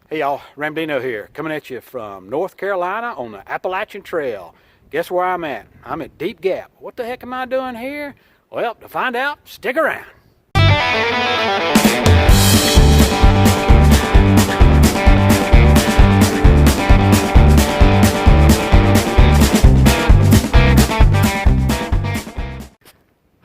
Hey y'all, Ramdino here, coming at you from North Carolina on the Appalachian Trail. Guess where I'm at? I'm at Deep Gap. What the heck am I doing here? Well, to find out, stick around.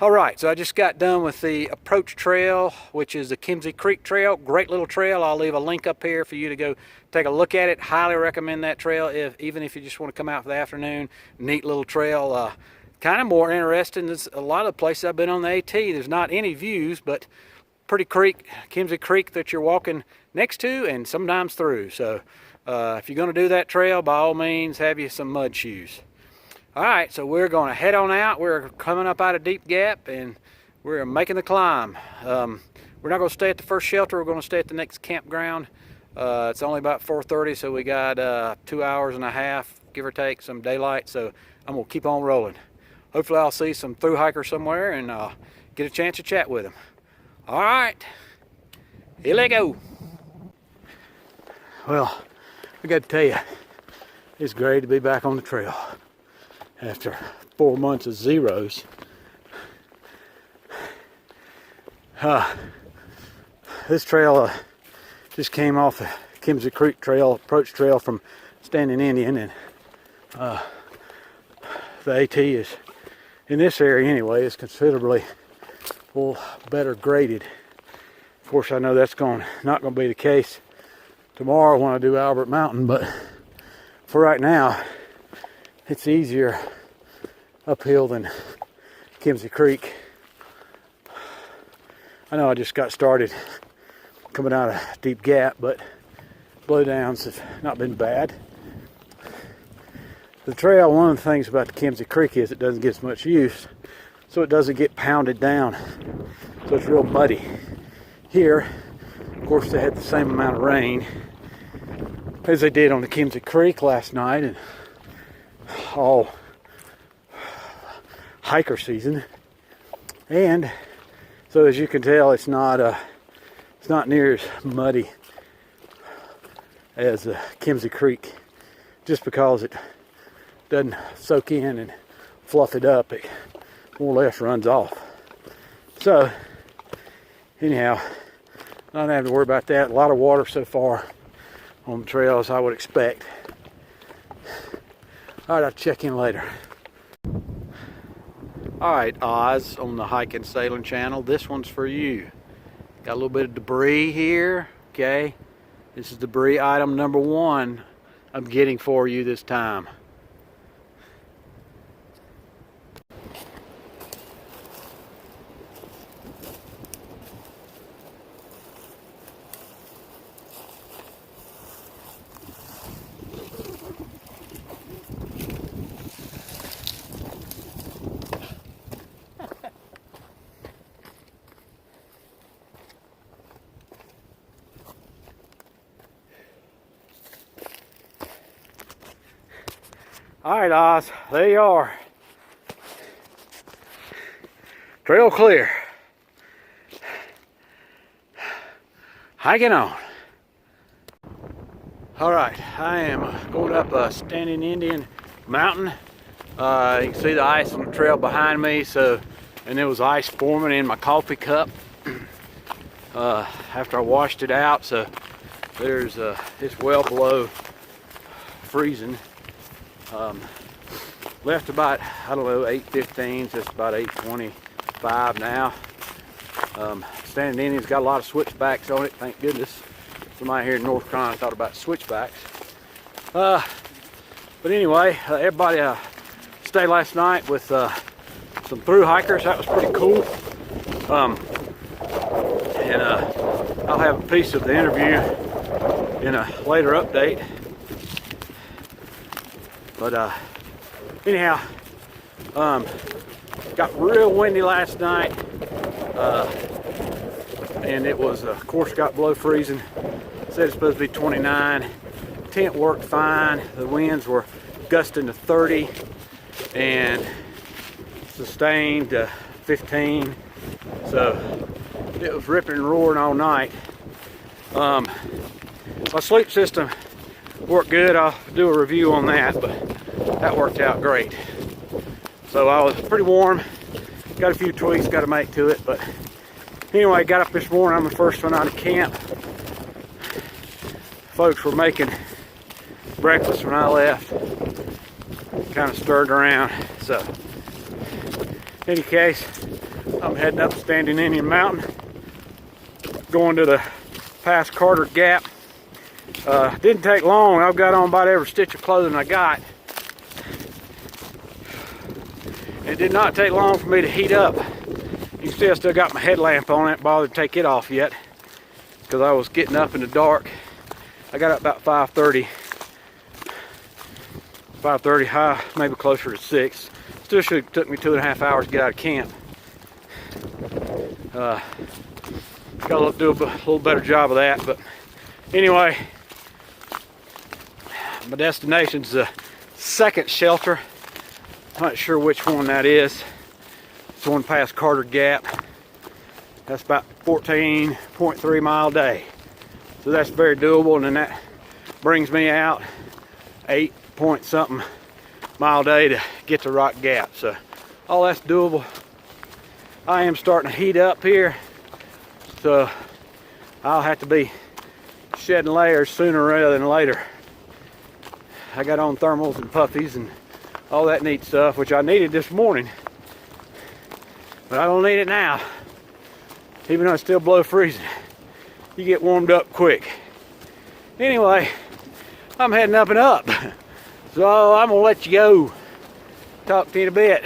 Alright, so I just got done with the approach trail, which is the Kinsey Creek Trail. Great little trail. I'll leave a link up here for you to go take a look at it. Highly recommend that trail, even if you just want to come out for the afternoon. Neat little trail. Kind of more interesting than a lot of the places I've been on the AT. There's not any views, but pretty creek, Kinsey Creek, that you're walking next to and sometimes through. So if you're going to do that trail, by all means, have you some mud shoes. All right, so we're going to head on out. We're coming up out of Deep Gap and we're making the climb. We're not going to stay at the first shelter. We're going to stay at the next campground. It's only about 4:30, so we got 2 hours and a half, give or take, some daylight. So I'm going to keep on rolling. Hopefully I'll see some thru hikers somewhere and get a chance to chat with them. All right, here we go. Well, I got to tell you, it's great to be back on the trail. After 4 months of zeros. This trail just came off the Kinsey Creek Trail, approach trail from Standing Indian, and the AT is, in this area anyway, is considerably better graded. Of course, I know that's not going to be the case tomorrow when I do Albert Mtn, but for right now, it's easier uphill than Kinsey Creek. I know I just got started coming out of Deep Gap, but blowdowns have not been bad. The trail, one of the things about the Kinsey Creek is it doesn't get as much use, so it doesn't get pounded down, so it's real muddy. Here, of course, they had the same amount of rain as they did on the Kinsey Creek last night, and all hiker season, and so as you can tell, it's not near as muddy as Kinsey Creek, just because it doesn't soak in and fluff it up. It more or less runs off. So anyhow, not having to worry about that. A lot of water so far on the trail, as I would expect. All right, I'll check in later. All right, Oz on the Hike and Sailing channel. This one's for you. Got a little bit of debris here, okay? This is debris item number 1 I'm getting for you this time. All right, Oz, there you are. Trail clear. Hiking on. All right, I am going up a Standing Indian mountain. You can see the ice on the trail behind me. And there was ice forming in my coffee cup after I washed it out. So it's well below freezing. Left about, I don't know, 8:15, so it's about 8:25 now. Standing Indian's got a lot of switchbacks on it, thank goodness. Somebody here in North Carolina thought about switchbacks. But anyway, everybody stayed last night with some thru hikers. That was pretty cool. And I'll have a piece of the interview in a later update. But anyhow, got real windy last night, and it was, of course, got below freezing. Said it's supposed to be 29. Tent worked fine. The winds were gusting to 30 and sustained to 15. So it was ripping and roaring all night. my sleep system worked good. I'll do a review on that, but that worked out great. So I was pretty warm. Got a few tweaks got to make to it, but anyway, got up this morning. I'm the first one out of camp. Folks were making breakfast when I left. Kind of stirred around. So, in any case, I'm heading up Standing Indian Mountain, going to the past Carter Gap. Didn't take long. I've got on about every stitch of clothing I got. It did not take long for me to heat up. You can see I still got my headlamp on. I didn't bother to take it off yet because I was getting up in the dark. I got up about 5:30. 5:30 high, maybe closer to 6. Still should have took me 2.5 hours to get out of camp. Got to do a little better job of that, but anyway, my destination's the second shelter. I'm not sure which one that is. It's one past Carter Gap. That's about 14.3 mile day. So that's very doable, and then that brings me out 8-point-something mile day to get to Rock Gap. So all that's doable. I am starting to heat up here, so I'll have to be shedding layers sooner rather than later. I got on thermals and puffies and all that neat stuff, which I needed this morning, but I don't need it now. Even though it's still below freezing, you get warmed up quick. Anyway, I'm heading up and up, so I'm gonna let you go. Talk to you in a bit.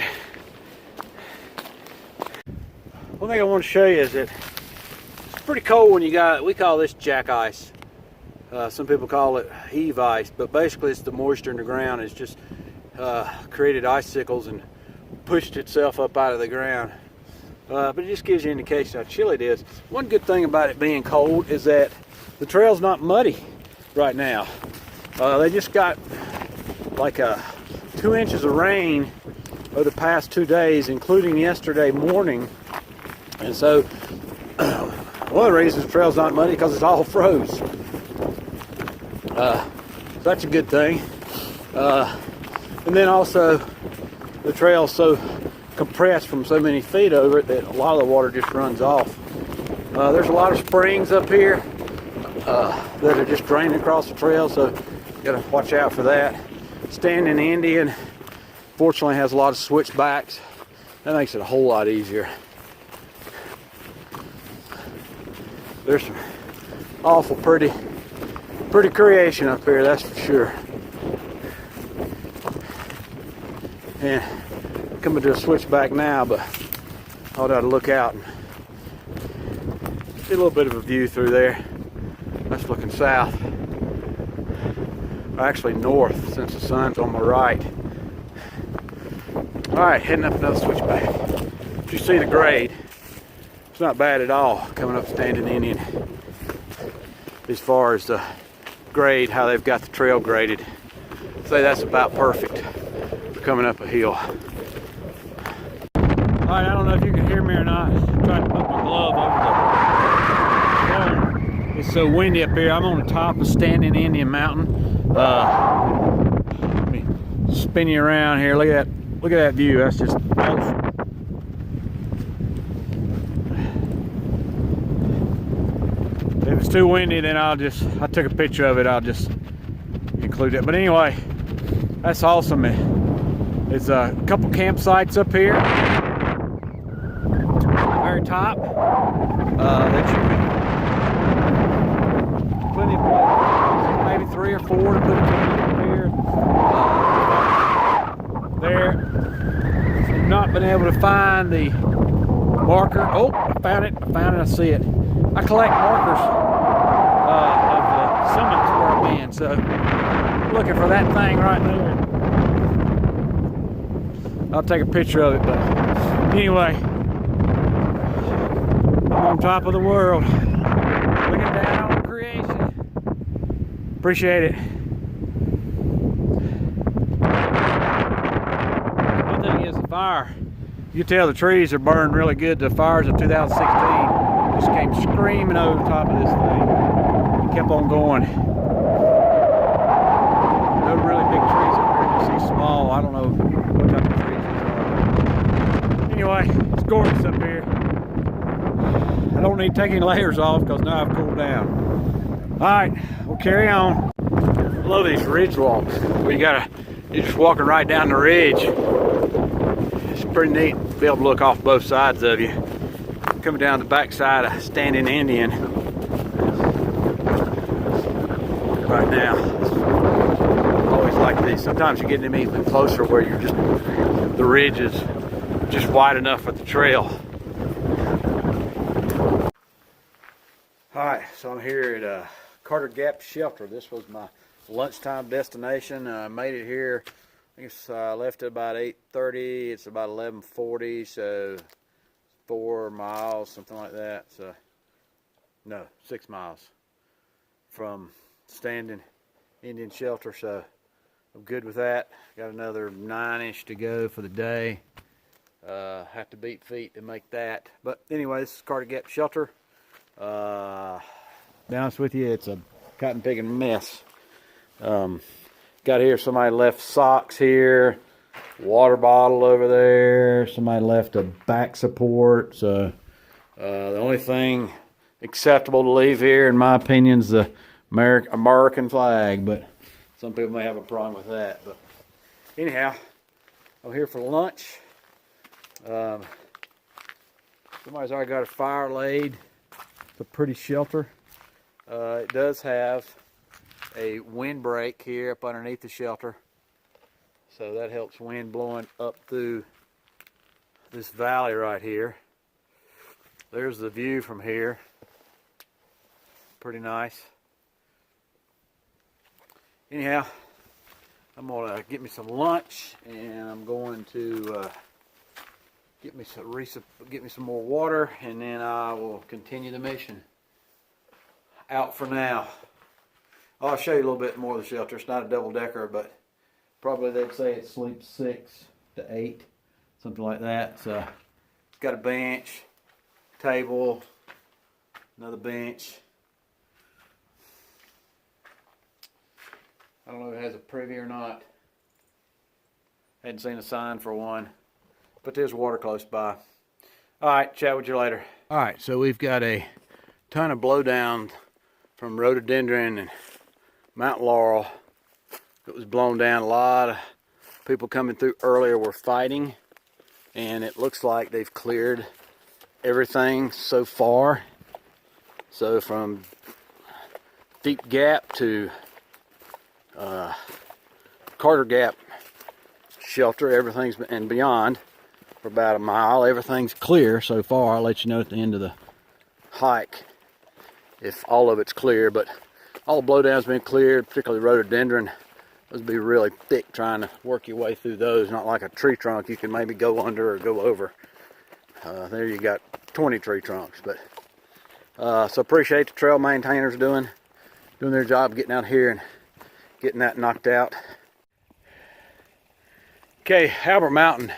One thing I want to show you is that it's pretty cold when you got, we call this jack ice. Some people call it heave ice, but basically it's the moisture in the ground. It's just created icicles and pushed itself up out of the ground. But it just gives you an indication how chilly it is. One good thing about it being cold is that the trail's not muddy right now. They just got like 2 inches of rain over the past 2 days, including yesterday morning. And so one of the reasons the trail's not muddy because it's all froze. So that's a good thing. And then also the trail's so compressed from so many feet over it that a lot of the water just runs off. There's a lot of springs up here that are just draining across the trail, so you gotta watch out for that. Standing Indian fortunately has a lot of switchbacks. That makes it a whole lot easier. There's some awful pretty creation up here, that's for sure. And coming to a switchback now, but I ought to look out and get a little bit of a view through there. That's looking south, or actually north, since the sun's on my right. All right, heading up another switchback. If you see the grade, it's not bad at all coming up Standing Indian. As far as the grade, how they've got the trail graded, I'd say that's about perfect for coming up a hill. All right, I don't know if you can hear me or not. I'm trying to put my glove over the. It's so windy up here. I'm on the top of Standing Indian Mountain. Let me spin you around here. Look at that view. That's just awesome. If it's too windy, then I took a picture of it. I'll just include it. But anyway, that's awesome. There's a couple campsites up here. Very top. That you can plenty of places, maybe 3 or 4 to put a tent up here. There. I've not been able to find the marker. Oh, I found it. I see it. I collect markers of the summits where I've been, so I'm looking for that thing right there. I'll take a picture of it, but anyway, I'm on top of the world, looking down on creation. Appreciate it. One thing is the fire. You can tell the trees are burned really good. The fires of 2016 just came screaming over the top of this thing. kept on going. No really big trees up here, just these small, I don't know what type of trees these are. Anyway, it's gorgeous up here. I don't need to take any layers off because now I've cooled down. Alright, we'll carry on. I love these ridge walks where you're just walking right down the ridge. It's pretty neat to be able to look off both sides of you. Coming down the backside of Standing Indian right now. I always like these. Sometimes you get them even closer where you're just, the ridge is just wide enough for the trail. Alright, so I'm here at Carter Gap Shelter. This was my lunchtime destination. I made it here. I guess I left at about 8:30. It's about 11:40, so 4 miles, something like that. So, no, 6 miles from Standing Indian Shelter. So I'm good with that. Got another 9-ish to go for the day. Have to beat feet to make that. But anyway, this is Carter Gap Shelter. To be honest with you, it's a cotton picking mess. Got here, somebody left socks here, water bottle over there, somebody left a back support. So the only thing acceptable to leave here, in my opinion, is the American flag, but some people may have a problem with that. But anyhow, I'm here for lunch. Somebody's already got a fire laid. It's a pretty shelter. It does have a windbreak here up underneath the shelter, so that helps wind blowing up through this valley right here. There's the view from here. Pretty nice. Anyhow, I'm gonna get me some lunch, and I'm going to get me some more water, and then I will continue the mission. Out for now. I'll show you a little bit more of the shelter. It's not a double-decker, but probably they'd say it sleeps 6 to 8, something like that. So it's got a bench, table, another bench. I don't know if it has a privy or not. Hadn't seen a sign for one, but there's water close by. All right, chat with you later. All right, so we've got a ton of blowdown from rhododendron and Mount Laurel. It was blown down. A lot of people coming through earlier were fighting, and it looks like they've cleared everything so far. So from Deep Gap to Carter Gap Shelter, everything's and beyond for about a mile, everything's clear so far. I'll let you know at the end of the hike if all of it's clear, but all the blowdown's been cleared, particularly rhododendron. Those would be really thick trying to work your way through those, not like a tree trunk you can maybe go under or go over. There you got 20 tree trunks. But so appreciate the trail maintainers doing their job, getting out here and getting that knocked out. Okay, Albert Mountain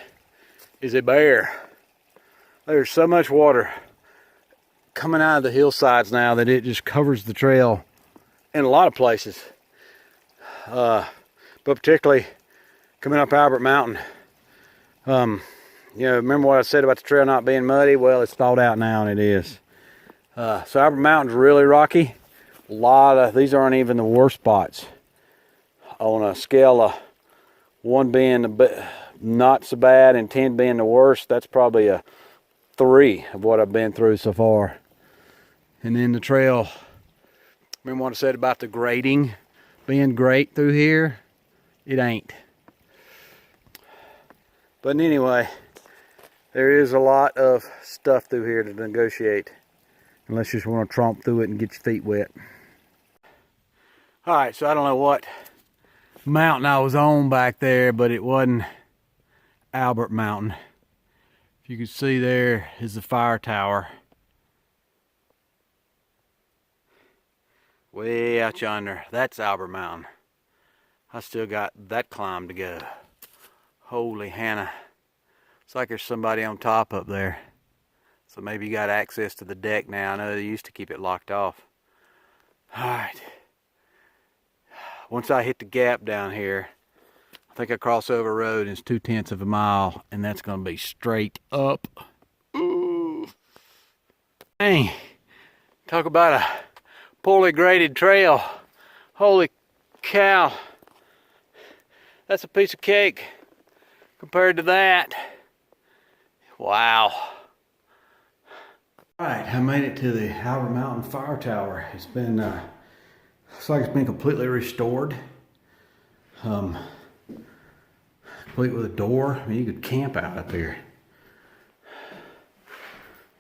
is a bear. There's so much water coming out of the hillsides now that it just covers the trail in a lot of places. But particularly coming up Albert Mountain. You know, remember what I said about the trail not being muddy? Well, it's thawed out now, and it is. So Albert Mountain's really rocky. A lot of these aren't even the worst spots. On a scale of 1 being not so bad and 10 being the worst, that's probably a 3 of what I've been through so far. And then the trail, remember what I said about the grading being great through here? It ain't. But anyway, there is a lot of stuff through here to negotiate, unless you just want to tromp through it and get your feet wet. Alright, so I don't know what mountain I was on back there, but it wasn't Albert Mountain. If you can see, there is the fire tower. Way out yonder, that's Albert Mountain. I still got that climb to go. Holy Hannah. It's like there's somebody on top up there. So maybe you got access to the deck now. I know they used to keep it locked off. All right. Once I hit the gap down here, I think I cross over a road and it's 2/10 of a mile, and that's gonna be straight up. Ooh. Dang. Talk about a poorly graded trail. Holy cow. That's a piece of cake compared to that. Wow. All right, I made it to the Albert Mountain Fire Tower. It's been, looks like it's been completely restored. Complete with a door. I mean, you could camp out up here.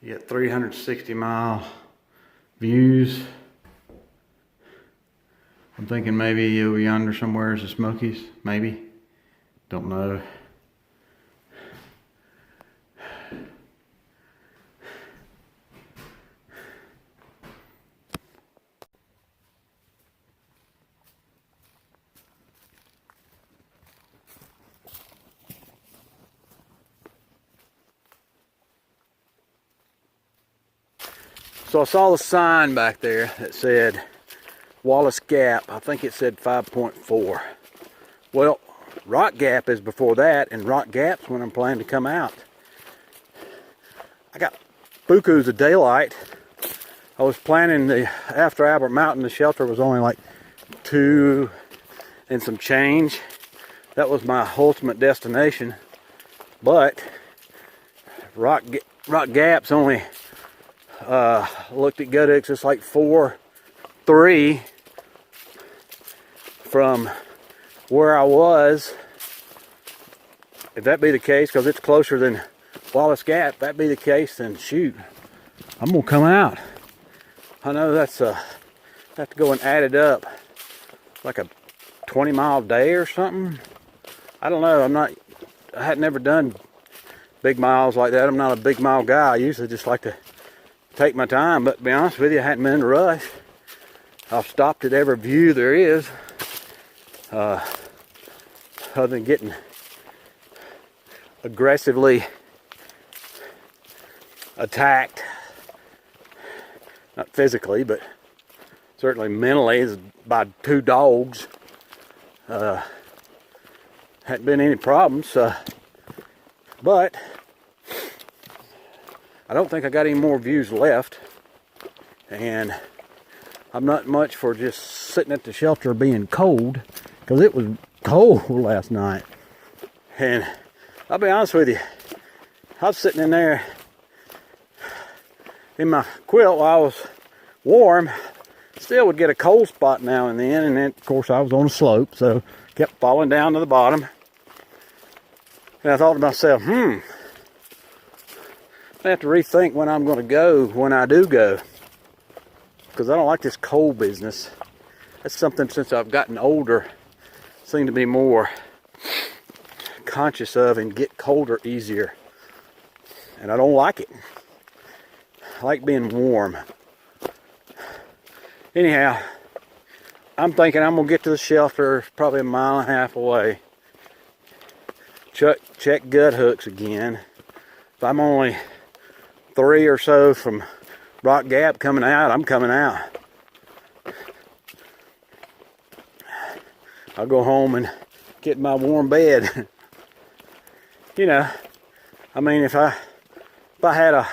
You get 360-mile views. I'm thinking maybe over yonder somewhere is the Smokies, maybe. Don't know. So I saw the sign back there that said Wallace Gap. I think it said 5.4. Well, Rock Gap is before that, and Rock Gap's when I'm planning to come out. I got bukus of daylight. I was planning after Albert Mountain, the shelter was only like 2 and some change. That was my ultimate destination. But Rock Gap's only looked at Goodix, it's like 4.3 from where I was. If that be the case, because it's closer than Wallace Gap, if that be the case, then shoot, I'm gonna come out. I know that's have to go and add it up, like a 20-mile day or something. I don't know. I had never done big miles like that. I'm not a big mile guy. I usually just like to take my time, but to be honest with you, I hadn't been in a rush. I've stopped at every view there is, other than getting aggressively attacked, not physically, but certainly mentally, by 2 dogs. Hadn't been any problems, but I don't think I got any more views left, and I'm not much for just sitting at the shelter being cold, because it was cold last night. And I'll be honest with you, I was sitting in there in my quilt while I was warm, still would get a cold spot now and then, and then of course I was on a slope, so kept falling down to the bottom. And I thought to myself, I have to rethink when I'm going to go when I do go, because I don't like this cold business. That's something since I've gotten older, seem to be more conscious of and get colder easier. And I don't like it. I like being warm. Anyhow, I'm thinking I'm going to get to the shelter probably 1.5 miles away. Check gut hooks again. If I'm only 3 or so from Rock Gap coming out, I'm coming out. I'll go home and get in my warm bed. You know, I mean, if I had a,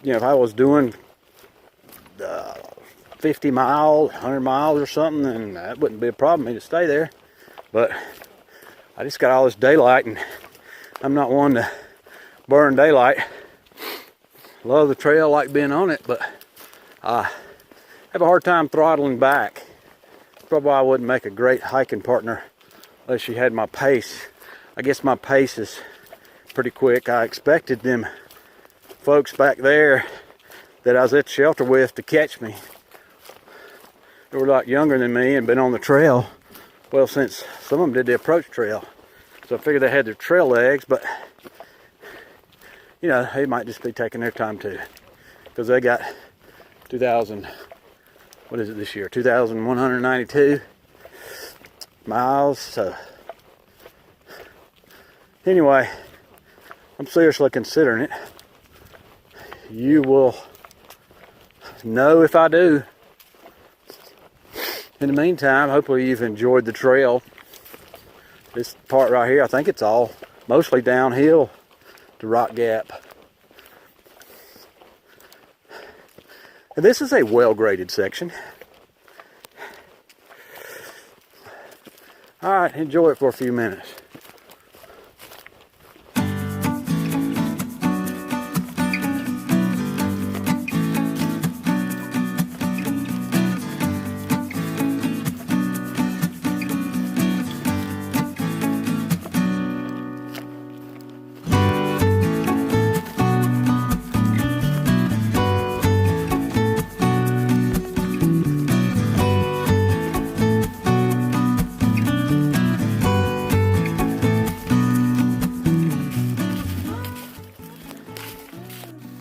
if I was doing 50 miles, 100 miles or something, then that wouldn't be a problem for me to stay there. But I just got all this daylight, and I'm not one to burn daylight. Love the trail, like being on it, but I have a hard time throttling back. Probably why I wouldn't make a great hiking partner unless you had my pace. I guess my pace is pretty quick. I expected them folks back there that I was at the shelter with to catch me. They were a lot younger than me and been on the trail, well, since some of them did the approach trail. So I figured they had their trail legs, but they might just be taking their time too, because they got 2,000, what is it this year? 2,192 miles. So anyway, I'm seriously considering it. You will know if I do. In the meantime, hopefully you've enjoyed the trail. This part right here, I think it's all mostly downhill to Rock Gap. And this is a well-graded section. All right, enjoy it for a few minutes.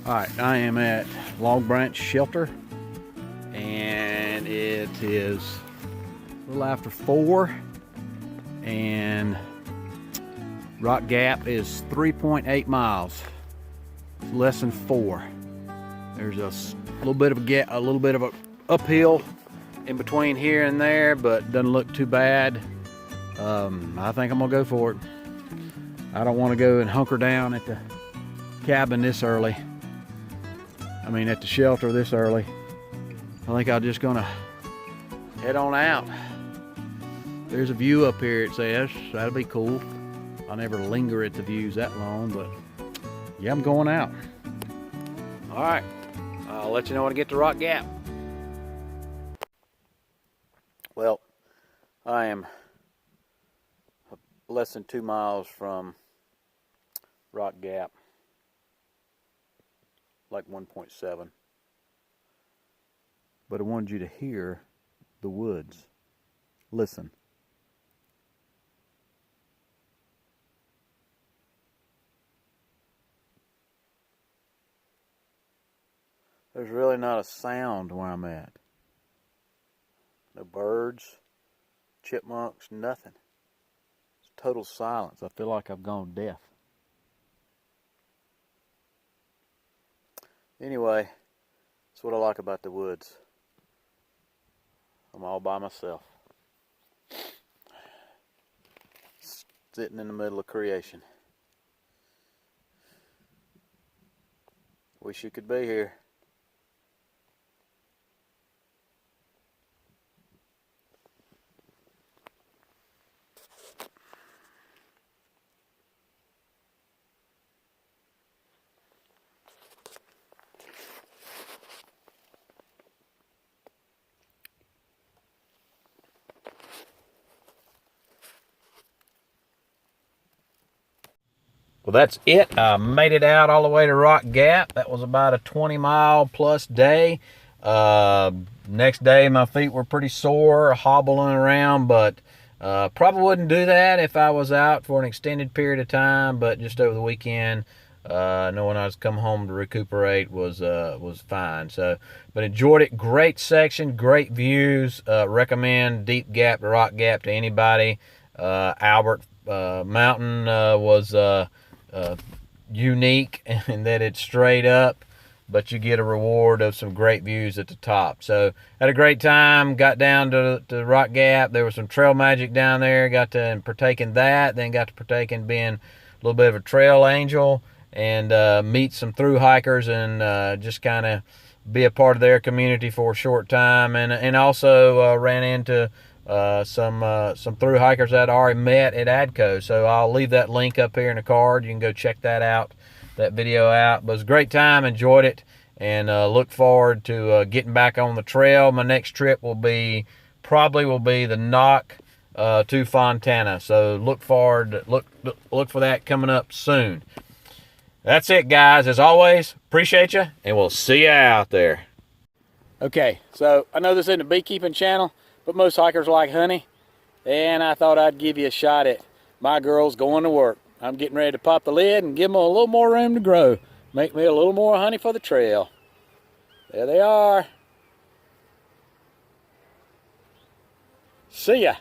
Alright, I am at Long Branch Shelter, and it is a little after 4, and Rock Gap is 3.8 miles. It's less than 4. There's a little bit of a uphill in between here and there, but doesn't look too bad. I think I'm gonna go for it. I don't want to go and hunker down at the cabin this early. I mean, at the shelter this early. I think I'm just gonna head on out. There's a view up here, it says. That'll be cool. I'll never linger at the views that long, but yeah, I'm going out. All right, I'll let you know when I get to Rock Gap. Well, I am less than 2 miles from Rock Gap. Like 1.7. But I wanted you to hear the woods. Listen. There's really not a sound where I'm at. No birds, chipmunks, nothing. It's total silence. I feel like I've gone deaf. Anyway, that's what I like about the woods. I'm all by myself. Sitting in the middle of creation. Wish you could be here. Well, that's it. I made it out all the way to Rock Gap. That was about a 20-mile plus day. Next day, my feet were pretty sore, hobbling around, but probably wouldn't do that if I was out for an extended period of time. But just over the weekend, knowing I was coming home to recuperate was fine. So, but enjoyed it. Great section, great views. Recommend Deep Gap to Rock Gap to anybody. Albert Mtn was unique in that it's straight up, but you get a reward of some great views at the top. So had a great time. Got down to Rock Gap. There was some trail magic down there. Got to partake in that. Then got to partake in being a little bit of a trail angel and meet some thru hikers and just kind of be a part of their community for a short time. And also ran into some thru hikers that I already met at ADCO. So I'll leave that link up here in the card. You can go check that out, that video out. But it was a great time, enjoyed it, and look forward to getting back on the trail. My next trip will be the knock to Fontana. So look forward, look for that coming up soon. That's it, guys. As always, appreciate you, and we'll see you out there. Okay, so I know this isn't a beekeeping channel, but most hikers like honey, and I thought I'd give you a shot at my girls going to work. I'm getting ready to pop the lid and give them a little more room to grow. Make me a little more honey for the trail. There they are. See ya.